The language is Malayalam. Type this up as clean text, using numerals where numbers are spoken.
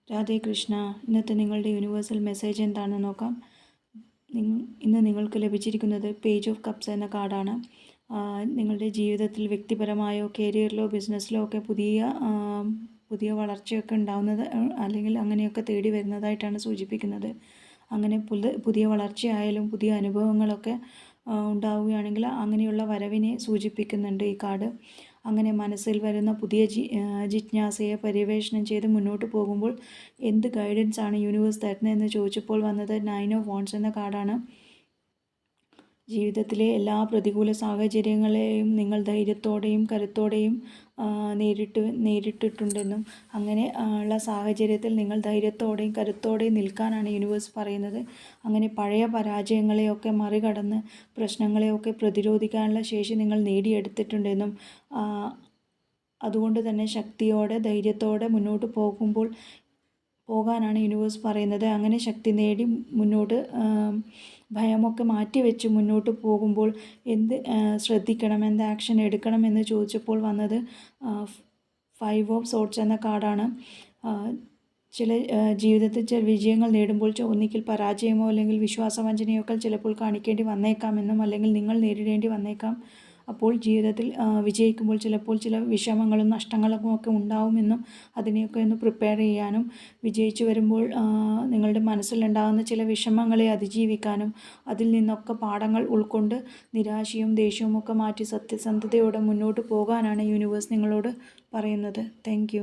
രാധേ കൃഷ്ണ. ഇന്നത്തെ നിങ്ങളുടെ യൂണിവേഴ്സൽ മെസ്സേജ് എന്താണെന്ന് നോക്കാം. ഇന്ന് നിങ്ങൾക്ക് ലഭിച്ചിരിക്കുന്നത് പേജ് ഓഫ് കപ്സ് എന്ന കാർഡാണ്. നിങ്ങളുടെ ജീവിതത്തിൽ വ്യക്തിപരമായോ കരിയറിലോ ബിസിനസ്സിലോ ഒക്കെ പുതിയ വളർച്ചയൊക്കെ ഉണ്ടാവുന്നത് അല്ലെങ്കിൽ അങ്ങനെയൊക്കെ തേടി വരുന്നതായിട്ടാണ് സൂചിപ്പിക്കുന്നത്. അങ്ങനെ പുതിയ വളർച്ചയായാലും പുതിയ അനുഭവങ്ങളൊക്കെ ഉണ്ടാവുകയാണെങ്കിൽ അങ്ങനെയുള്ള വരവിനെ സൂചിപ്പിക്കുന്നുണ്ട് ഈ കാർഡ്. അങ്ങനെ മനസ്സിൽ വരുന്ന പുതിയ ജിജ്ഞാസയെ പര്യവേഷണം ചെയ്ത് മുന്നോട്ട് പോകുമ്പോൾ എന്ത് ഗൈഡൻസ് ആണ് യൂണിവേഴ്സ് തരുന്നതെന്ന് ചോദിച്ചപ്പോൾ വന്നത് 9 ഓഫ് വാണ്ട്സ് എന്ന കാർഡാണ്. ജീവിതത്തിലെ എല്ലാ പ്രതികൂല സാഹചര്യങ്ങളെയും നിങ്ങൾ ധൈര്യത്തോടെയും കരുത്തോടെയും നേരിട്ടിട്ടുണ്ടെന്നും അങ്ങനെ ഉള്ള സാഹചര്യത്തിൽ നിങ്ങൾ ധൈര്യത്തോടെയും കരുത്തോടെയും നിൽക്കാനാണ് യൂണിവേഴ്സ് പറയുന്നത്. അങ്ങനെ പഴയ പരാജയങ്ങളെയൊക്കെ മറികടന്ന് പ്രശ്നങ്ങളെയൊക്കെ പ്രതിരോധിക്കാനുള്ള ശേഷി നിങ്ങൾ നേടിയെടുത്തിട്ടുണ്ടെന്നും അതുകൊണ്ട് തന്നെ ശക്തിയോടെ ധൈര്യത്തോടെ മുന്നോട്ട് പോകാനാണ് യൂണിവേഴ്സ് പറയുന്നത്. അങ്ങനെ ശക്തി നേടി മുന്നോട്ട് ഭയമൊക്കെ മാറ്റിവെച്ച് മുന്നോട്ട് പോകുമ്പോൾ എന്ത് ശ്രദ്ധിക്കണം, എന്ത് ആക്ഷൻ എടുക്കണം എന്ന് ചോദിച്ചപ്പോൾ വന്നത് 5 ഓഫ് സോർട്സ് എന്ന കാർഡാണ്. ജീവിതത്തിൽ ചില വിജയങ്ങൾ നേടുമ്പോൾ ഒന്നുകിൽ പരാജയമോ അല്ലെങ്കിൽ വിശ്വാസവഞ്ചനയൊക്കെ ചിലപ്പോൾ കാണിക്കേണ്ടി വന്നേക്കാമെന്നും അല്ലെങ്കിൽ നിങ്ങൾ നേരിടേണ്ടി വന്നേക്കാം. അപ്പോൾ ജീവിതത്തിൽ വിജയിക്കുമ്പോൾ ചിലപ്പോൾ ചില വിഷമങ്ങളും നഷ്ടങ്ങളും ഒക്കെ ഉണ്ടാവുമെന്നും അതിനെയൊക്കെ ഒന്ന് പ്രിപ്പയർ ചെയ്യാനും വിജയിച്ചു വരുമ്പോൾ നിങ്ങളുടെ മനസ്സിലുണ്ടാകുന്ന ചില വിഷമങ്ങളെ അതിജീവിക്കാനും അതിൽ നിന്നൊക്കെ പാഠങ്ങൾ ഉൾക്കൊണ്ട് നിരാശയും ദേഷ്യവും ഒക്കെ മാറ്റി സത്യസന്ധതയോടെ മുന്നോട്ട് പോകാനാണ് യൂണിവേഴ്സ് നിങ്ങളോട് പറയുന്നത്. താങ്ക്